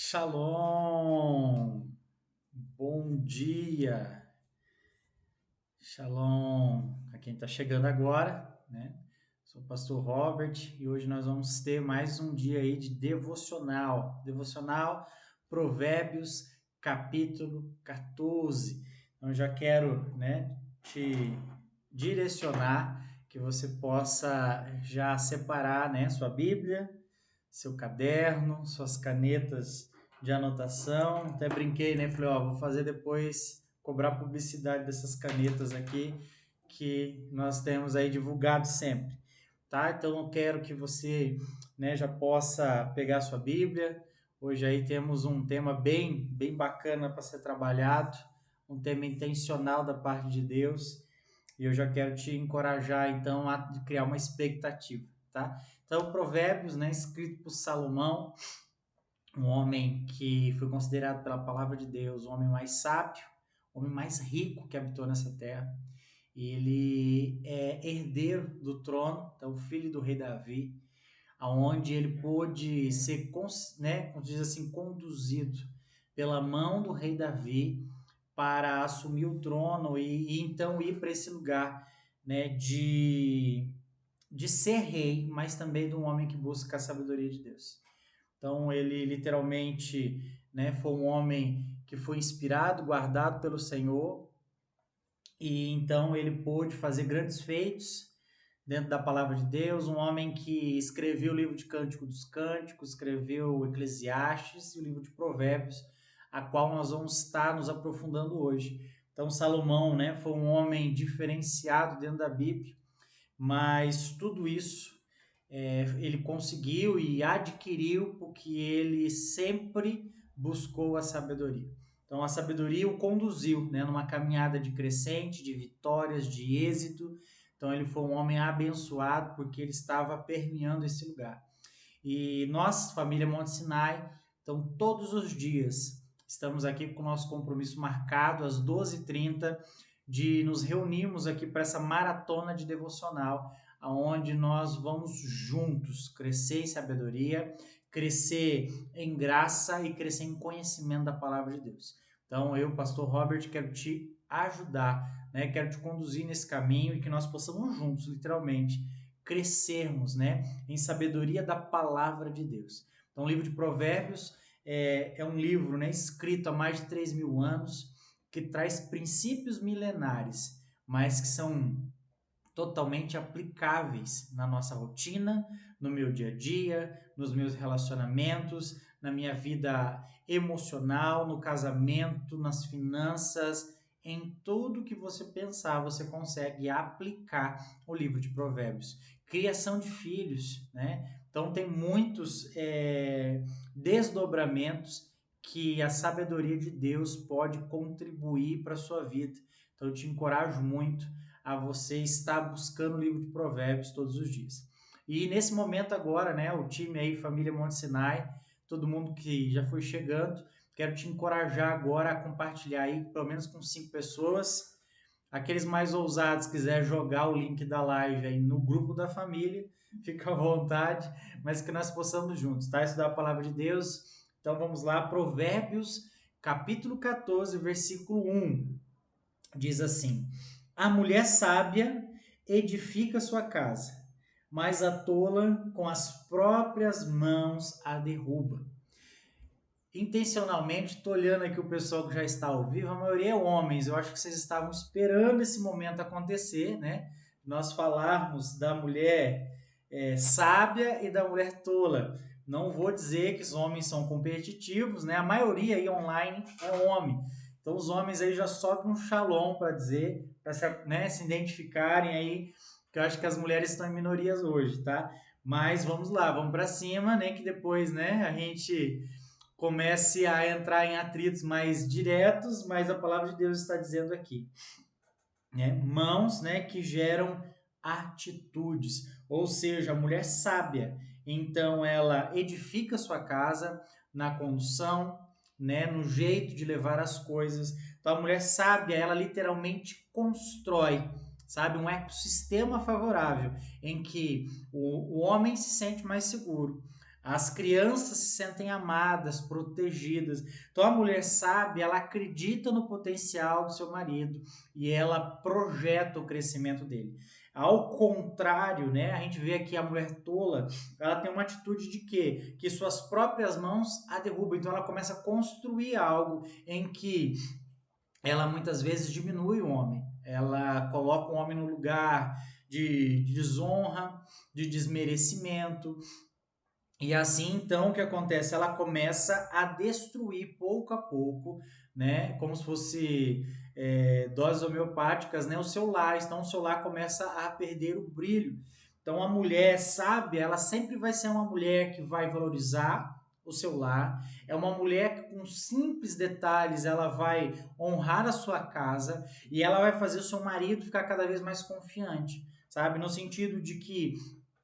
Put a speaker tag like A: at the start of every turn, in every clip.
A: Shalom, bom dia, Shalom a quem está chegando agora, né? Sou o pastor Robert e hoje nós vamos ter mais um dia aí de devocional Provérbios capítulo 14. Então já quero, né, te direcionar que você possa já separar, né, sua Bíblia, seu caderno, suas canetas de anotação. Até brinquei, né? Falei, ó, vou fazer depois, cobrar publicidade dessas canetas aqui que nós temos aí divulgado sempre, tá? Então eu quero que você, né, já possa pegar sua Bíblia. Hoje aí temos um tema bem bacana para ser trabalhado, um tema intencional da parte de Deus. E eu já quero te encorajar, então, a criar uma expectativa, tá? Então, Provérbios, né, escrito por Salomão, um homem que foi considerado pela palavra de Deus o homem mais sábio, o homem mais rico que habitou nessa terra. E ele é herdeiro do trono, então, filho do rei Davi, aonde ele pôde ser, né, como diz assim, conduzido pela mão do rei Davi para assumir o trono e então ir para esse lugar, né, de ser rei, mas também de um homem que busca a sabedoria de Deus. Então ele literalmente, né, foi um homem que foi inspirado, guardado pelo Senhor, e então ele pôde fazer grandes feitos dentro da palavra de Deus, um homem que escreveu o livro de Cântico dos Cânticos, escreveu o Eclesiastes e o livro de Provérbios, a qual nós vamos estar nos aprofundando hoje. Então Salomão, né, foi um homem diferenciado dentro da Bíblia, mas tudo isso ele conseguiu e adquiriu porque ele sempre buscou a sabedoria. Então a sabedoria o conduziu, né, numa caminhada de crescente, de vitórias, de êxito. Então ele foi um homem abençoado porque ele estava permeando esse lugar. E nós, família Monte Sinai, então todos os dias estamos aqui com o nosso compromisso marcado às 12h30 de nos reunirmos aqui para essa maratona de devocional, aonde nós vamos juntos crescer em sabedoria, crescer em graça e crescer em conhecimento da palavra de Deus. Então eu, pastor Robert, quero te ajudar, né? Quero te conduzir nesse caminho e que nós possamos juntos, literalmente, crescermos, né, em sabedoria da palavra de Deus. Então o livro de Provérbios é um livro, né, escrito há mais de 3.000 anos, que traz princípios milenares, mas que são totalmente aplicáveis na nossa rotina, no meu dia a dia, nos meus relacionamentos, na minha vida emocional, no casamento, nas finanças, em tudo que você pensar, você consegue aplicar o livro de Provérbios. Criação de filhos, né? Então tem muitos desdobramentos que a sabedoria de Deus pode contribuir para a sua vida. Então eu te encorajo muito a você estar buscando o livro de Provérbios todos os dias. E nesse momento agora, né, o time aí, Família Monte Sinai, todo mundo que já foi chegando, quero te encorajar agora a compartilhar aí, pelo menos com 5 pessoas. Aqueles mais ousados quiser jogar o link da live aí no grupo da família, fica à vontade, mas que nós possamos juntos, tá? Estudar a palavra de Deus. Então vamos lá, Provérbios, capítulo 14, versículo 1. Diz assim: a mulher sábia edifica sua casa, mas a tola com as próprias mãos a derruba. Intencionalmente, estou olhando aqui o pessoal que já está ao vivo, a maioria é homens. Eu acho que vocês estavam esperando esse momento acontecer, né? Nós falarmos da mulher sábia e da mulher tola. Não vou dizer que os homens são competitivos, né? A maioria aí online é homem. Então os homens aí já sobem um shalom para dizer, para se identificarem aí, que eu acho que as mulheres estão em minorias hoje, tá? Mas vamos lá, vamos para cima, né? Que depois, né, a gente comece a entrar em atritos mais diretos, mas a palavra de Deus está dizendo aqui, né? Mãos, né, que geram atitudes, ou seja, a mulher sábia, então ela edifica sua casa na condução, né, no jeito de levar as coisas. Então a mulher sábia, ela literalmente constrói, sabe, um ecossistema favorável em que o homem se sente mais seguro, As crianças se sentem amadas, protegidas. Então a mulher sábia, ela acredita no potencial do seu marido e ela projeta o crescimento dele. Ao contrário, né, a gente vê aqui a mulher tola, ela tem uma atitude de quê? Que suas próprias mãos a derrubam. Então ela começa a construir algo em que ela muitas vezes diminui o homem. Ela coloca o homem no lugar de desonra, de desmerecimento. E assim, então, o que acontece? Ela começa a destruir pouco a pouco, né? Como se fosse doses homeopáticas, né? O seu lar. Então, o seu lar começa a perder o brilho. Então, a mulher sábia, ela sempre vai ser uma mulher que vai valorizar o seu lar. É uma mulher que, com simples detalhes, ela vai honrar a sua casa e ela vai fazer o seu marido ficar cada vez mais confiante, sabe? No sentido de que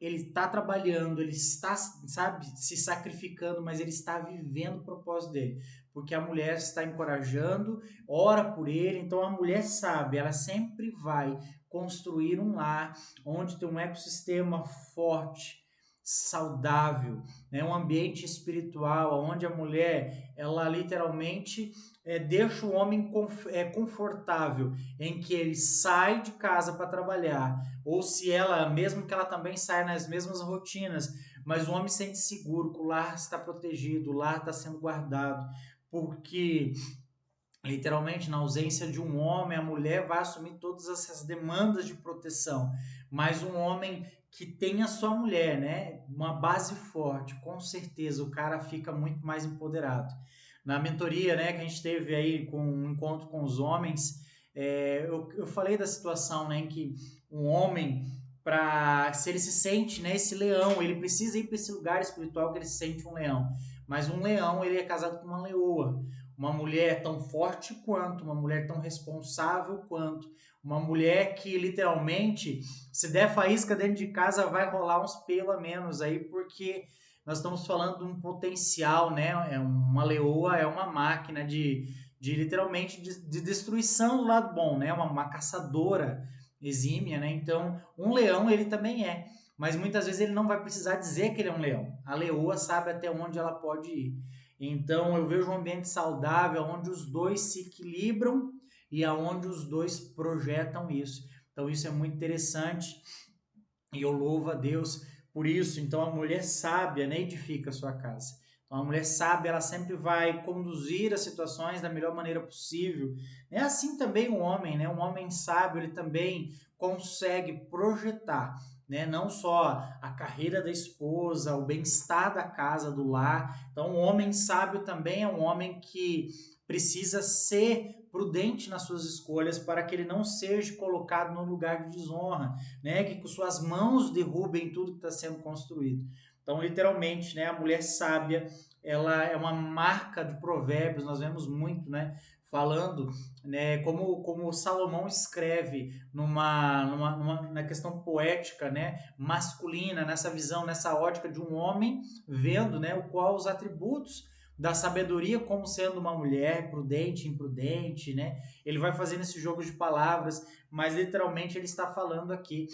A: ele está trabalhando, ele está, sabe, se sacrificando, mas ele está vivendo o propósito dele, porque a mulher está encorajando, ora por ele. Então a mulher sabe, ela sempre vai construir um lar onde tem um ecossistema forte, saudável, né? Um ambiente espiritual, onde a mulher, ela literalmente deixa o homem confortável, em que ele sai de casa para trabalhar, ou se ela, mesmo que ela também saia nas mesmas rotinas, mas o homem se sente seguro, que o lar está protegido, o lar está sendo guardado, porque literalmente na ausência de um homem, a mulher vai assumir todas essas demandas de proteção, mas um homem que tem a sua mulher, né, uma base forte, com certeza o cara fica muito mais empoderado. Na mentoria, né, que a gente teve aí com um encontro com os homens, eu falei da situação, né, em que um homem, para se ele se sente, né, esse leão, ele precisa ir para esse lugar espiritual que ele se sente um leão, mas um leão, ele é casado com uma leoa, uma mulher tão forte quanto, uma mulher tão responsável quanto, uma mulher que literalmente, se der faísca dentro de casa, vai rolar uns pelos a menos aí, porque nós estamos falando de um potencial, né? É uma leoa, é uma máquina de literalmente de destruição do lado bom, né? Uma caçadora exímia, né? Então, um leão ele também é, mas muitas vezes ele não vai precisar dizer que ele é um leão. A leoa sabe até onde ela pode ir. Então, eu vejo um ambiente saudável onde os dois se equilibram e aonde os dois projetam isso. Então, isso é muito interessante e eu louvo a Deus por isso. Então, a mulher sábia, né, edifica a sua casa. Então, a mulher sábia, ela sempre vai conduzir as situações da melhor maneira possível. É assim também o homem, né? Um homem sábio, ele também consegue projetar, né? Não só a carreira da esposa, o bem-estar da casa, do lar. Então, um homem sábio também é um homem que precisa ser prudente nas suas escolhas para que ele não seja colocado no lugar de desonra, né? Que com suas mãos derrubem tudo que está sendo construído. Então, literalmente, né? A mulher sábia, ela é uma marca de Provérbios, nós vemos muito, né? Falando, né? Como Salomão escreve na questão poética, né? Masculina, nessa visão, nessa ótica de um homem vendo, né? O qual os atributos da sabedoria como sendo uma mulher prudente, imprudente, né? Ele vai fazendo esse jogo de palavras, mas literalmente ele está falando aqui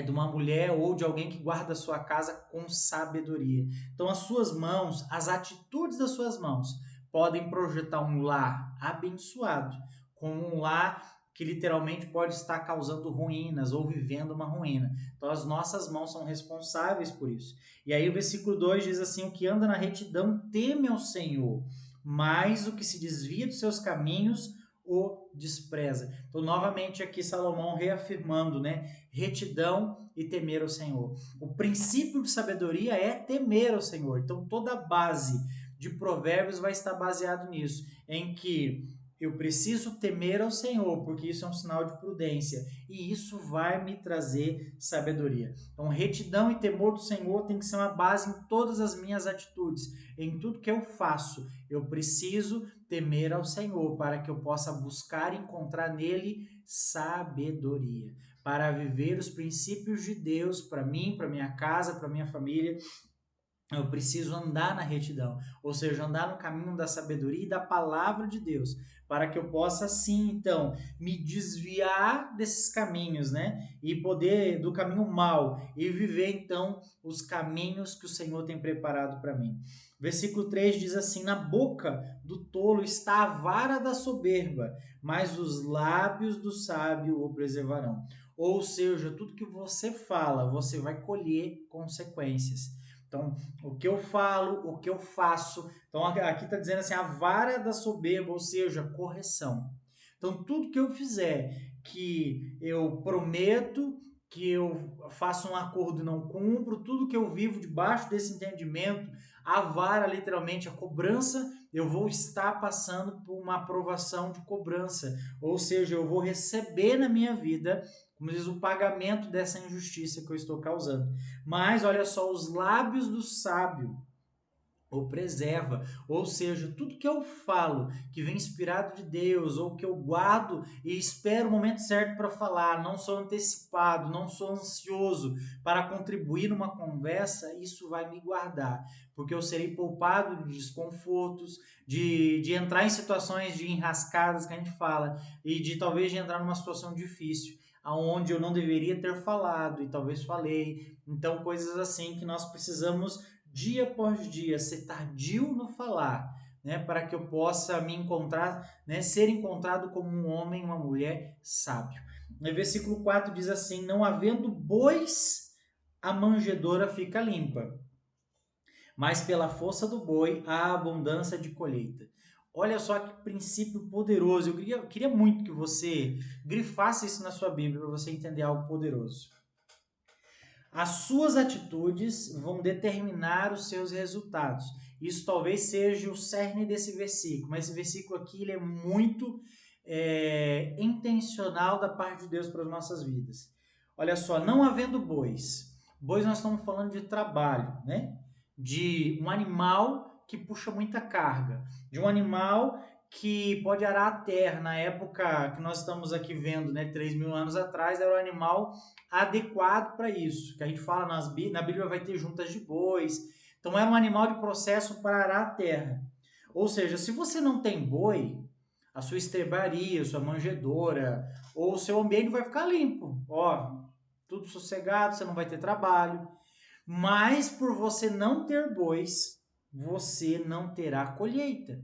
A: de uma mulher ou de alguém que guarda a sua casa com sabedoria. Então, as suas mãos, as atitudes das suas mãos, podem projetar um lar abençoado, como um lar que literalmente pode estar causando ruínas ou vivendo uma ruína. Então, as nossas mãos são responsáveis por isso. E aí, o versículo 2 diz assim: o que anda na retidão teme ao Senhor, mas o que se desvia dos seus caminhos o despreza. Então, novamente aqui Salomão reafirmando, né, retidão e temer ao Senhor. O princípio de sabedoria é temer ao Senhor. Então, toda a base de Provérbios vai estar baseado nisso, em que eu preciso temer ao Senhor, porque isso é um sinal de prudência, e isso vai me trazer sabedoria. Então, retidão e temor do Senhor tem que ser uma base em todas as minhas atitudes, em tudo que eu faço. Eu preciso temer ao Senhor para que eu possa buscar e encontrar nele sabedoria, para viver os princípios de Deus para mim, para minha casa, para minha família. Eu preciso andar na retidão, ou seja, andar no caminho da sabedoria e da palavra de Deus, para que eu possa, assim, então, me desviar desses caminhos, né? E poder, do caminho mau, e viver, então, os caminhos que o Senhor tem preparado para mim. Versículo 3 diz assim: na boca do tolo está a vara da soberba, mas os lábios do sábio o preservarão. Ou seja, tudo que você fala, você vai colher consequências. Então, o que eu falo, o que eu faço. Então, aqui está dizendo assim, a vara da soberba, ou seja, correção. Então, tudo que eu fizer, que eu prometo, que eu faço um acordo e não cumpro, tudo que eu vivo debaixo desse entendimento, a vara, literalmente, a cobrança, eu vou estar passando por uma aprovação de cobrança. Ou seja, eu vou receber na minha vida, como diz, o pagamento dessa injustiça que eu estou causando. Mas, olha só, os lábios do sábio ou preserva, ou seja, tudo que eu falo que vem inspirado de Deus, ou que eu guardo e espero o momento certo para falar, não sou antecipado, não sou ansioso para contribuir numa conversa, isso vai me guardar, porque eu serei poupado de desconfortos, de entrar em situações de enrascadas que a gente fala, e de talvez de entrar numa situação difícil, aonde eu não deveria ter falado e talvez falei, então coisas assim que nós precisamos dia após dia, ser tardio no falar, né, para que eu possa me encontrar, né, ser encontrado como um homem, uma mulher sábio. No versículo 4 diz assim: não havendo bois, a manjedoura fica limpa, mas pela força do boi, há abundância de colheita. Olha só que princípio poderoso. Eu queria muito que você grifasse isso na sua Bíblia para você entender algo poderoso. As suas atitudes vão determinar os seus resultados. Isso talvez seja o cerne desse versículo, mas esse versículo aqui ele é muito intencional da parte de Deus para as nossas vidas. Olha só, não havendo bois. Bois nós estamos falando de trabalho, né? De um animal que puxa muita carga, de um animal que pode arar a terra. Na época que nós estamos aqui vendo, né, 3.000 anos atrás, era um animal adequado para isso, que a gente fala na Bíblia vai ter juntas de bois, então era um animal de processo para arar a terra. Ou seja, se você não tem boi, a sua estrebaria, a sua manjedoura, ou o seu ambiente vai ficar limpo, ó, tudo sossegado, você não vai ter trabalho, mas por você não ter bois, você não terá colheita.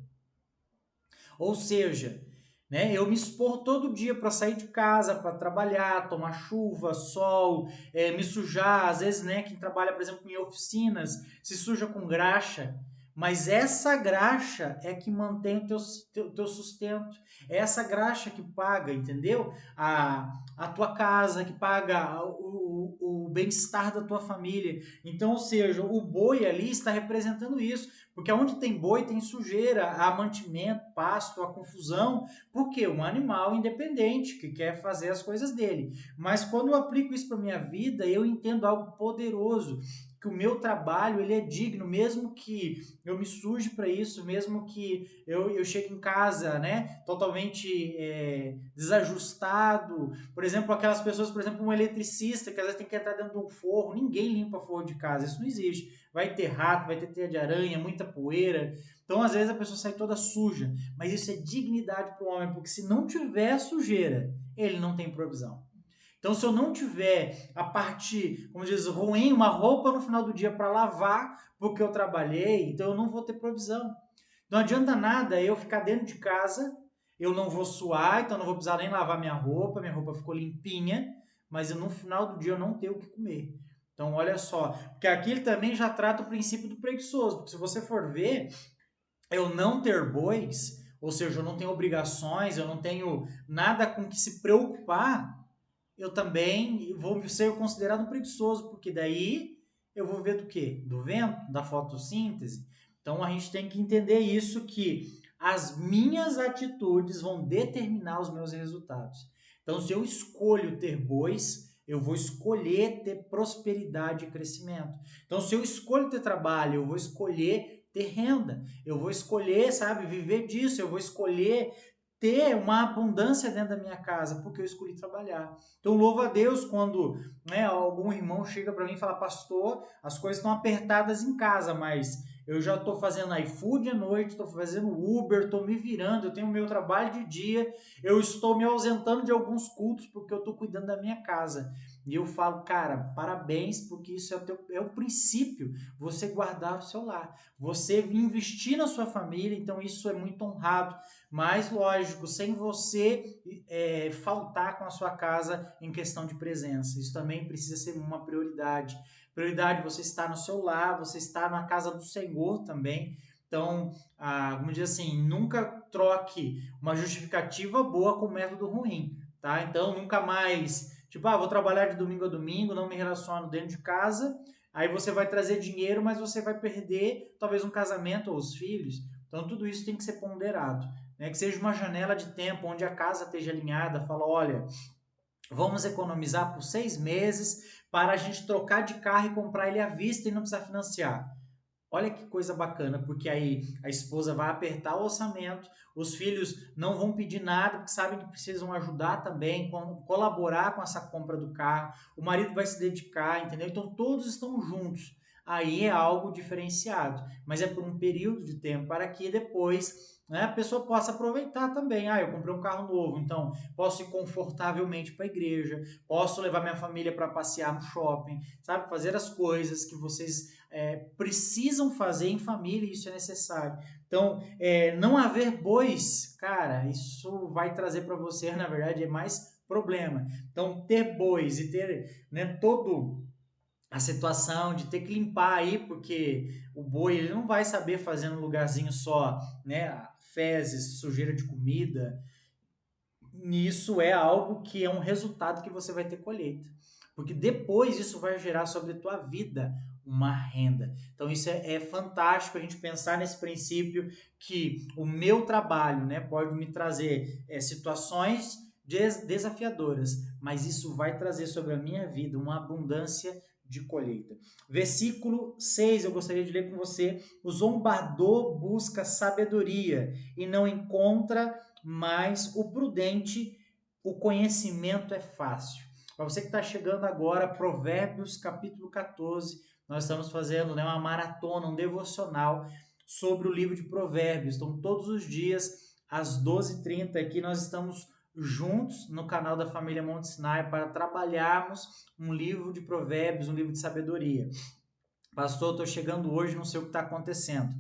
A: Ou seja, né, eu me expor todo dia para sair de casa, para trabalhar, tomar chuva, sol, me sujar. Às vezes, né, quem trabalha, por exemplo, em oficinas, se suja com graxa. Mas essa graxa é que mantém o teu sustento. É essa graxa que paga, entendeu? A tua casa, que paga o bem-estar da tua família. Então, ou seja, o boi ali está representando isso. Porque onde tem boi tem sujeira, há mantimento, pasto, há confusão. Por quê? Um animal independente que quer fazer as coisas dele. Mas quando eu aplico isso para minha vida, eu entendo algo poderoso, que o meu trabalho ele é digno, mesmo que eu me suje para isso, mesmo que eu chegue em casa, né, totalmente desajustado. Por exemplo, aquelas pessoas, por exemplo, um eletricista que às vezes tem que entrar dentro de um forro, ninguém limpa forro de casa, isso não existe. Vai ter rato, vai ter teia de aranha, muita poeira. Então, às vezes, a pessoa sai toda suja. Mas isso é dignidade para o homem, porque se não tiver sujeira, ele não tem provisão. Então, se eu não tiver a parte, como diz, ruim, uma roupa no final do dia para lavar, porque eu trabalhei, então eu não vou ter provisão. Não adianta nada eu ficar dentro de casa, eu não vou suar, então não vou precisar nem lavar minha roupa ficou limpinha, mas no final do dia eu não tenho o que comer. Então, olha só, porque aqui ele também já trata o princípio do preguiçoso, porque se você for ver, eu não ter bois, ou seja, eu não tenho obrigações, eu não tenho nada com que se preocupar, eu também vou ser considerado um preguiçoso, porque daí eu vou ver do quê? Do vento, da fotossíntese. Então a gente tem que entender isso, que as minhas atitudes vão determinar os meus resultados. Então se eu escolho ter bois, eu vou escolher ter prosperidade e crescimento. Então se eu escolho ter trabalho, eu vou escolher ter renda. Eu vou escolher, sabe, viver disso. Eu vou escolher ter uma abundância dentro da minha casa, porque eu escolhi trabalhar. Então, louvo a Deus quando, né, algum irmão chega para mim e fala: pastor, as coisas estão apertadas em casa, mas eu já estou fazendo iFood à noite, estou fazendo Uber, estou me virando, eu tenho o meu trabalho de dia, eu estou me ausentando de alguns cultos porque eu estou cuidando da minha casa. E eu falo, cara, parabéns, porque isso é o princípio, você guardar o seu lar, você investir na sua família, então isso é muito honrado. Mas, lógico, sem você faltar com a sua casa em questão de presença. Isso também precisa ser uma prioridade. Prioridade, você está no seu lar, você está na casa do Senhor também. Então, vamos dizer assim, nunca troque uma justificativa boa com um método ruim, tá? Então, nunca mais, tipo, vou trabalhar de domingo a domingo, não me relaciono dentro de casa, aí você vai trazer dinheiro, mas você vai perder talvez um casamento ou os filhos. Então, tudo isso tem que ser ponderado, né? Que seja uma janela de tempo onde a casa esteja alinhada, fala, olha, vamos economizar por 6 meses para a gente trocar de carro e comprar ele à vista e não precisar financiar. Olha que coisa bacana, porque aí a esposa vai apertar o orçamento, os filhos não vão pedir nada, porque sabem que precisam ajudar também, colaborar com essa compra do carro, o marido vai se dedicar, entendeu? Então todos estão juntos. Aí é algo diferenciado, mas é por um período de tempo para que depois, né, a pessoa possa aproveitar também. Eu comprei um carro novo, então posso ir confortavelmente para a igreja, posso levar minha família para passear no shopping, sabe? Fazer as coisas que vocês precisam fazer em família, e isso é necessário. Então, não haver bois, cara, isso vai trazer para você, na verdade, é mais problema. Então, ter bois e ter, né, todo a situação de ter que limpar aí, porque o boi ele não vai saber fazer num lugarzinho só, né, fezes, sujeira de comida. Isso é algo que é um resultado que você vai ter colheita. Porque depois isso vai gerar sobre a tua vida uma renda. Então isso é fantástico a gente pensar nesse princípio que o meu trabalho, né, pode me trazer situações desafiadoras, mas isso vai trazer sobre a minha vida uma abundância de colheita. Versículo 6, eu gostaria de ler com você. O zombador busca sabedoria e não encontra, mas o prudente, o conhecimento é fácil. Para você que está chegando agora, Provérbios capítulo 14, nós estamos fazendo, né, uma maratona, um devocional sobre o livro de Provérbios. Então, todos os dias, às 12h30, aqui nós estamos juntos no canal da família Monte Sinai para trabalharmos um livro de Provérbios, um livro de sabedoria. Pastor, estou chegando hoje, não sei o que está acontecendo.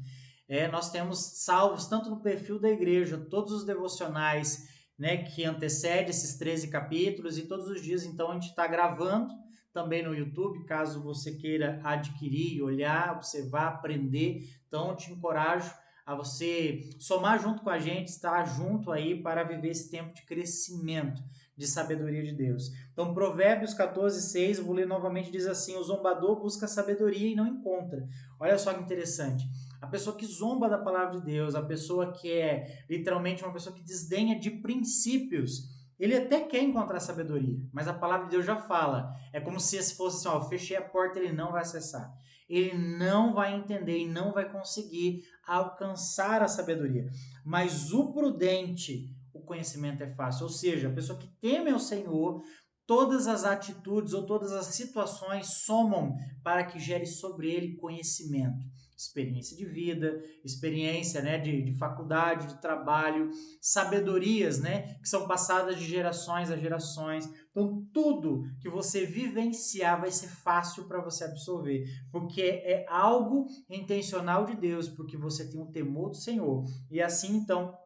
A: Nós temos salvos tanto no perfil da igreja, todos os devocionais, né, que antecedem esses 13 capítulos, e todos os dias, então, a gente está gravando também no YouTube, caso você queira adquirir, olhar, observar, aprender. Então, eu te encorajo a você somar junto com a gente, estar junto aí para viver esse tempo de crescimento, de sabedoria de Deus. Então, Provérbios 14:6, eu vou ler novamente, diz assim: o zombador busca sabedoria e não encontra. Olha só que interessante. A pessoa que zomba da palavra de Deus, a pessoa que é literalmente uma pessoa que desdenha de princípios, ele até quer encontrar sabedoria, mas a palavra de Deus já fala. É como se fosse assim, eu fechei a porta, ele não vai acessar. Ele não vai entender e não vai conseguir alcançar a sabedoria. Mas o prudente, o conhecimento é fácil. Ou seja, a pessoa que teme ao Senhor, todas as atitudes ou todas as situações somam para que gere sobre ele conhecimento, experiência de vida, experiência, né, de faculdade, de trabalho, sabedorias, né, que são passadas de gerações a gerações. Então, tudo que você vivenciar vai ser fácil para você absorver, porque é algo intencional de Deus, porque você tem o temor do Senhor. E assim, então,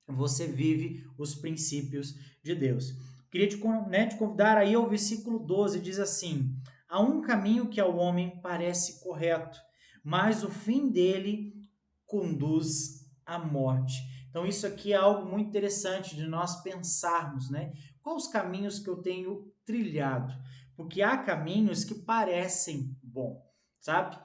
A: você vive os princípios de Deus. Queria te convidar aí ao versículo 12, diz assim: há um caminho que ao homem parece correto, mas o fim dele conduz à morte. Então isso aqui é algo muito interessante de nós pensarmos, né? Quais os caminhos que eu tenho trilhado? Porque há caminhos que parecem bom, sabe?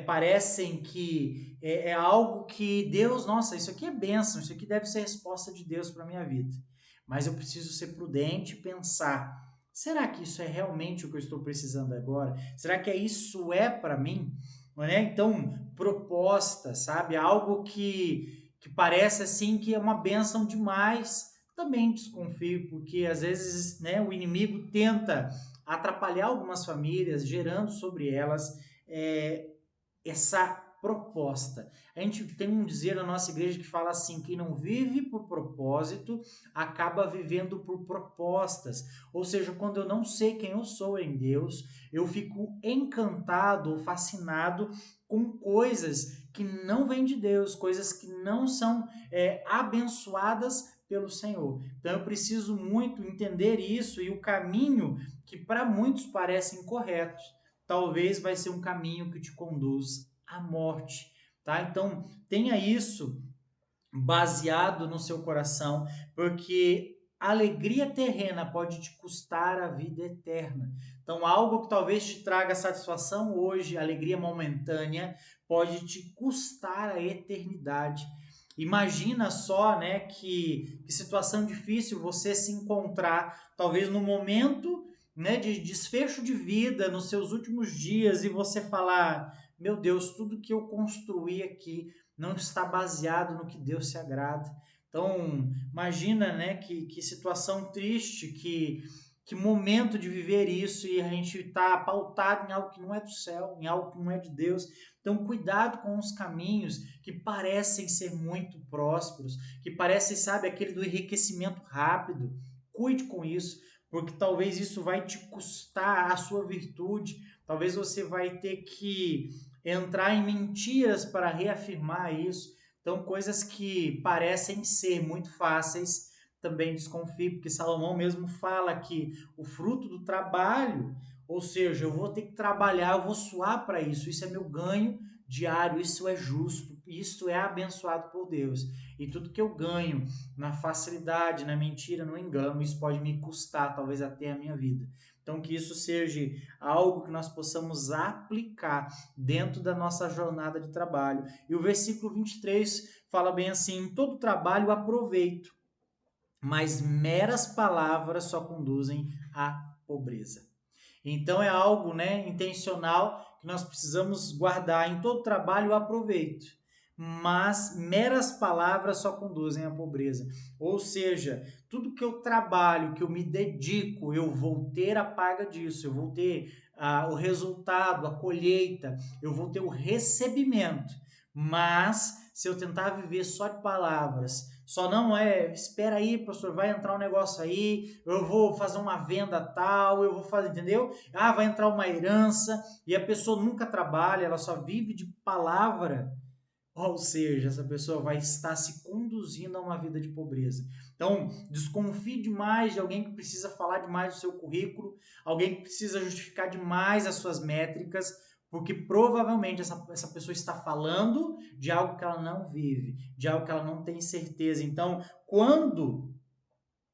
A: Parecem que é algo que Deus, nossa, isso aqui é bênção, isso aqui deve ser resposta de Deus para a minha vida. Mas eu preciso ser prudente e pensar, será que isso é realmente o que eu estou precisando agora? Será que isso é para mim? Então, proposta, sabe? Algo que parece assim que é uma bênção demais. Também desconfio, porque às vezes, né, o inimigo tenta atrapalhar algumas famílias, gerando sobre elas essa proposta. A gente tem um dizer na nossa igreja que fala assim: quem não vive por propósito acaba vivendo por propostas. Ou seja, quando eu não sei quem eu sou em Deus, eu fico encantado ou fascinado com coisas que não vêm de Deus, coisas que não são abençoadas pelo Senhor. Então eu preciso muito entender isso, e o caminho que para muitos parecem corretos, talvez vai ser um caminho que te conduz à morte, tá? Então tenha isso baseado no seu coração, porque a alegria terrena pode te custar a vida eterna. Então, algo que talvez te traga satisfação hoje, alegria momentânea, pode te custar a eternidade. Imagina só, né, que situação difícil você se encontrar, talvez no momento, né, de desfecho de vida, nos seus últimos dias, e você falar: meu Deus, tudo que eu construí aqui não está baseado no que Deus se agrada. Então, imagina, né, que situação triste, que momento de viver isso, e a gente está pautado em algo que não é do céu, em algo que não é de Deus. Então, cuidado com os caminhos que parecem ser muito prósperos, que parecem, sabe, aquele do enriquecimento rápido. Cuide com isso, porque talvez isso vai te custar a sua virtude, talvez você vai ter que entrar em mentiras para reafirmar isso. Então, coisas que parecem ser muito fáceis, também desconfie, porque Salomão mesmo fala que o fruto do trabalho, ou seja, eu vou ter que trabalhar, eu vou suar para isso é meu ganho diário, isso é justo, isso é abençoado por Deus. E tudo que eu ganho na facilidade, na mentira, no engano, isso pode me custar talvez até a minha vida. Então, que isso seja algo que nós possamos aplicar dentro da nossa jornada de trabalho. E o versículo 23 fala bem assim: em todo trabalho aproveito, mas meras palavras só conduzem à pobreza. Então é algo, né, intencional, que nós precisamos guardar. Em todo trabalho aproveito, mas meras palavras só conduzem à pobreza. Ou seja, tudo que eu trabalho, que eu me dedico, eu vou ter a paga disso, eu vou ter o resultado, a colheita, eu vou ter o recebimento. Mas se eu tentar viver só de palavras, só não espera aí, pastor, vai entrar um negócio aí, eu vou fazer uma venda tal, eu vou fazer, entendeu? Vai entrar uma herança, e a pessoa nunca trabalha, ela só vive de palavra. Ou seja, essa pessoa vai estar se conduzindo a uma vida de pobreza. Então, desconfie demais de alguém que precisa falar demais do seu currículo, alguém que precisa justificar demais as suas métricas, porque provavelmente essa pessoa está falando de algo que ela não vive, de algo que ela não tem certeza. Então, quando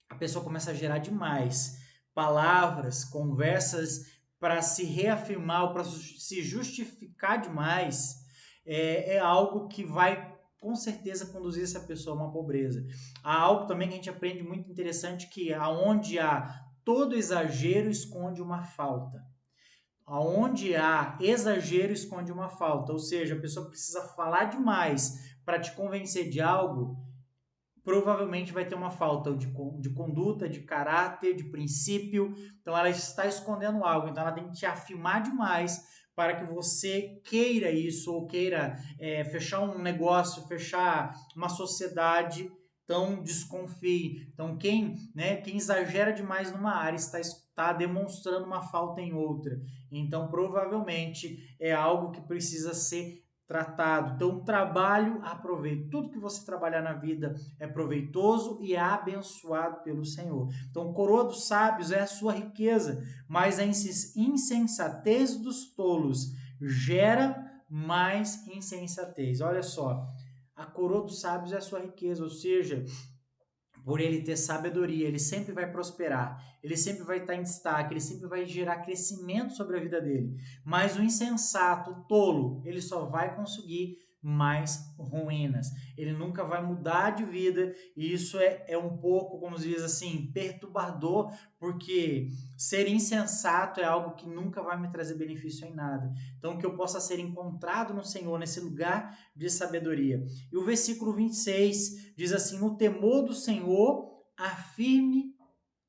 A: a pessoa começa a gerar demais palavras, conversas para se reafirmar ou para se justificar demais, é algo que vai com certeza conduzir essa pessoa a uma pobreza. Há algo também que a gente aprende muito interessante, que aonde há todo exagero esconde uma falta. Aonde há exagero esconde uma falta, ou seja, a pessoa precisa falar demais para te convencer de algo, provavelmente vai ter uma falta de conduta, de caráter, de princípio. Então ela está escondendo algo, então ela tem que te afirmar demais para que você queira isso, ou queira fechar um negócio, fechar uma sociedade. Então desconfie. Então quem exagera demais numa área está demonstrando uma falta em outra. Então provavelmente é algo que precisa ser tratado. Então, trabalho, aproveite. Tudo que você trabalhar na vida é proveitoso e é abençoado pelo Senhor. Então, coroa dos sábios é a sua riqueza, mas a insensatez dos tolos gera mais insensatez. Olha só, a coroa dos sábios é a sua riqueza, ou seja, por ele ter sabedoria, ele sempre vai prosperar, ele sempre vai estar em destaque, ele sempre vai gerar crescimento sobre a vida dele. Mas o insensato, o tolo, ele só vai conseguir mais ruínas. Ele nunca vai mudar de vida, e isso é um pouco, como se diz assim, perturbador, porque ser insensato é algo que nunca vai me trazer benefício em nada. Então, que eu possa ser encontrado no Senhor, nesse lugar de sabedoria. E o versículo 26 diz assim: no temor do Senhor, a firme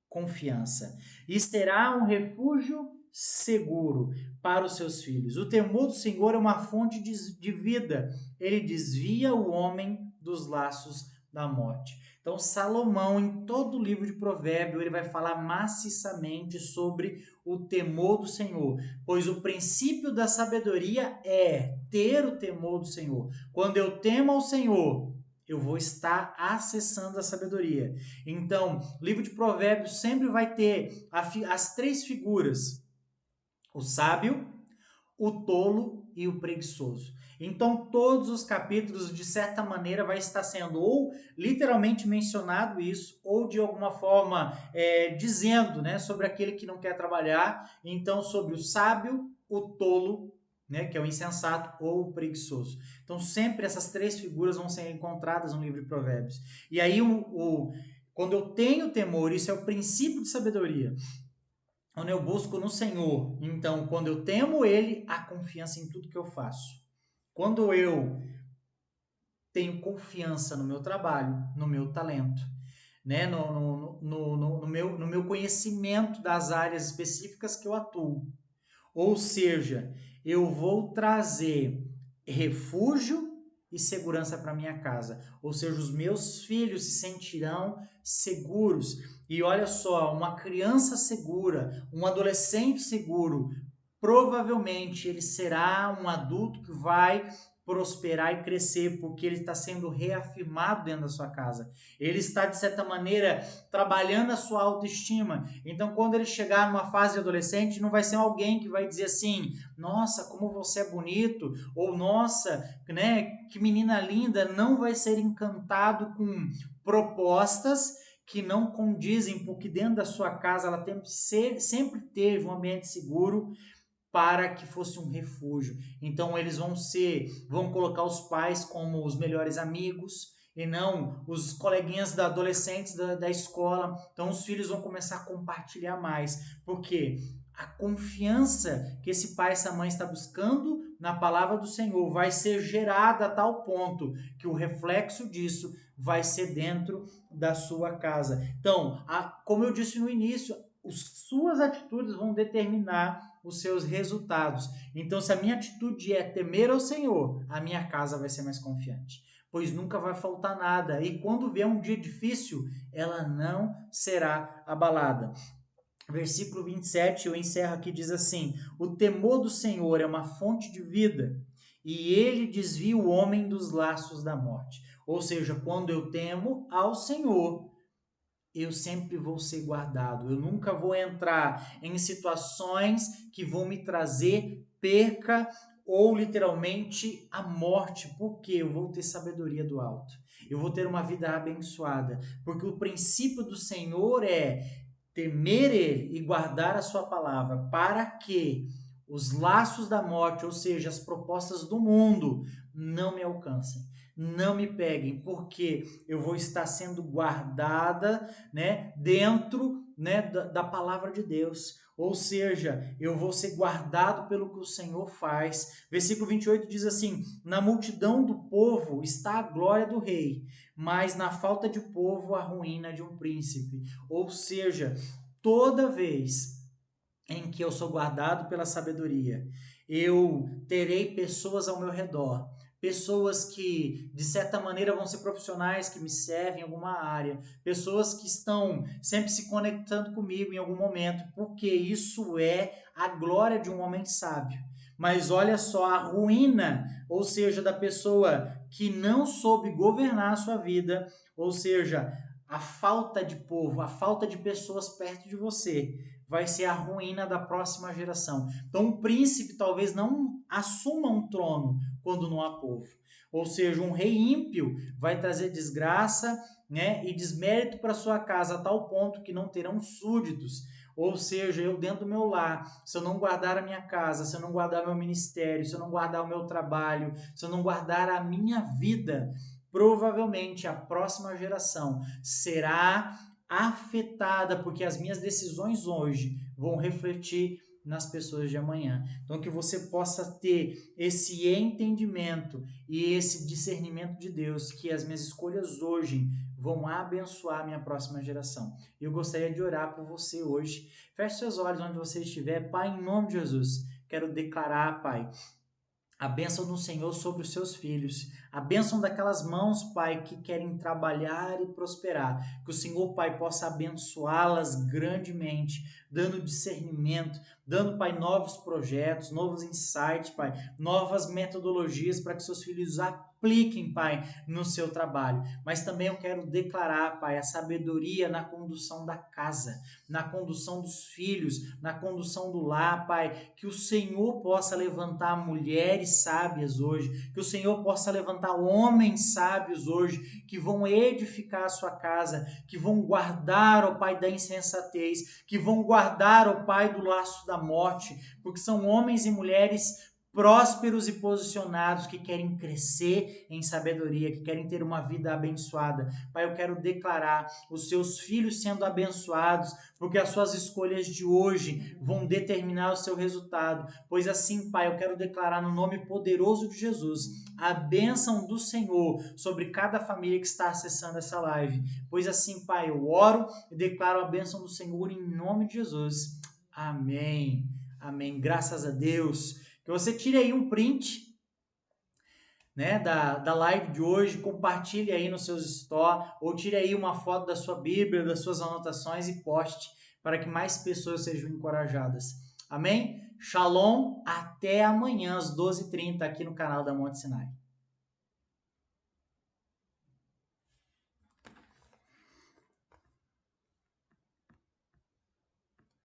A: confiança, e será um refúgio seguro para os seus filhos. O temor do Senhor é uma fonte de vida. Ele desvia o homem dos laços da morte. Então, Salomão, em todo o livro de Provérbios, ele vai falar maciçamente sobre o temor do Senhor, pois o princípio da sabedoria é ter o temor do Senhor. Quando eu temo ao Senhor, eu vou estar acessando a sabedoria. Então, o livro de Provérbios sempre vai ter as três figuras: o sábio, o tolo e o preguiçoso. Então, todos os capítulos, de certa maneira, vai estar sendo ou literalmente mencionado isso, ou de alguma forma dizendo, né, sobre aquele que não quer trabalhar. Então, sobre o sábio, o tolo, né, que é o insensato, ou o preguiçoso. Então, sempre essas três figuras vão ser encontradas no livro de Provérbios. E aí, quando eu tenho temor, isso é o princípio de sabedoria, quando eu busco no Senhor. Então, quando eu temo Ele, há confiança em tudo que eu faço. Quando eu tenho confiança no meu trabalho, no meu talento, né? no meu conhecimento das áreas específicas que eu atuo. Ou seja, eu vou trazer refúgio e segurança para minha casa. Ou seja, os meus filhos se sentirão seguros. E olha só, uma criança segura, um adolescente seguro, provavelmente ele será um adulto que vai prosperar e crescer, porque ele está sendo reafirmado dentro da sua casa. Ele está, de certa maneira, trabalhando a sua autoestima. Então, quando ele chegar numa fase de adolescente, não vai ser alguém que vai dizer assim: nossa, como você é bonito, ou nossa, né, que menina linda. Não vai ser encantado com propostas que não condizem, porque dentro da sua casa ela sempre teve um ambiente seguro para que fosse um refúgio. Então eles vão colocar os pais como os melhores amigos e não os coleguinhas da adolescentes da escola. Então os filhos vão começar a compartilhar mais, porque a confiança que esse pai e essa mãe está buscando na palavra do Senhor vai ser gerada a tal ponto que o reflexo disso vai ser dentro da sua casa. Então, como eu disse no início, suas atitudes vão determinar os seus resultados. Então, se a minha atitude é temer ao Senhor, a minha casa vai ser mais confiante, pois nunca vai faltar nada. E quando vier um dia difícil, ela não será abalada. Versículo 27, eu encerro aqui, diz assim: o temor do Senhor é uma fonte de vida, e ele desvia o homem dos laços da morte. Ou seja, quando eu temo ao Senhor, eu sempre vou ser guardado. Eu nunca vou entrar em situações que vão me trazer perca ou literalmente a morte, porque eu vou ter sabedoria do alto. Eu vou ter uma vida abençoada, porque o princípio do Senhor é temer Ele e guardar a sua palavra, para que os laços da morte, ou seja, as propostas do mundo, não me alcancem, não me peguem, porque eu vou estar sendo guardada, né, dentro, né, da palavra de Deus. Ou seja, eu vou ser guardado pelo que o Senhor faz. Versículo 28 diz assim: na multidão do povo está a glória do rei, mas na falta de povo a ruína de um príncipe. Ou seja, toda vez em que eu sou guardado pela sabedoria, eu terei pessoas ao meu redor, pessoas que de certa maneira vão ser profissionais que me servem em alguma área, pessoas que estão sempre se conectando comigo em algum momento, porque isso é a glória de um homem sábio. Mas olha só a ruína, ou seja, da pessoa que não soube governar a sua vida, ou seja, a falta de povo, a falta de pessoas perto de você, vai ser a ruína da próxima geração. Então, um príncipe talvez não assuma um trono quando não há povo. Ou seja, um rei ímpio vai trazer desgraça, né, e desmérito para sua casa a tal ponto que não terão súditos. Ou seja, eu dentro do meu lar, se eu não guardar a minha casa, se eu não guardar meu ministério, se eu não guardar o meu trabalho, se eu não guardar a minha vida, provavelmente a próxima geração será afetada, porque as minhas decisões hoje vão refletir nas pessoas de amanhã. Então, que você possa ter esse entendimento e esse discernimento de Deus, que as minhas escolhas hoje vão abençoar a minha próxima geração. Eu gostaria de orar por você hoje. Feche seus olhos onde você estiver. Pai, em nome de Jesus, quero declarar, Pai, a bênção do Senhor sobre os seus filhos, a bênção daquelas mãos, Pai, que querem trabalhar e prosperar, que o Senhor, Pai, possa abençoá-las grandemente, dando discernimento, dando, Pai, novos projetos, novos insights, Pai, novas metodologias para que seus filhos apliquem, Pai, no seu trabalho. Mas também eu quero declarar, Pai, a sabedoria na condução da casa, na condução dos filhos, na condução do lar, Pai, que o Senhor possa levantar mulheres sábias hoje, que o Senhor possa levantar homens sábios hoje, que vão edificar a sua casa, que vão guardar, ó Pai, da insensatez, que vão guardar, ó Pai, do laço da morte, porque são homens e mulheres prósperos e posicionados, que querem crescer em sabedoria, que querem ter uma vida abençoada. Pai, eu quero declarar os seus filhos sendo abençoados, porque as suas escolhas de hoje vão determinar o seu resultado. Pois assim, Pai, eu quero declarar no nome poderoso de Jesus a bênção do Senhor sobre cada família que está acessando essa live. Pois assim, Pai, eu oro e declaro a bênção do Senhor em nome de Jesus. Amém. Amém. Graças a Deus. Que você tire aí um print, né, da live de hoje, compartilhe aí nos seus stories, ou tire aí uma foto da sua Bíblia, das suas anotações e poste para que mais pessoas sejam encorajadas. Amém? Shalom, até amanhã às 12h30 aqui no canal da Monte Sinai.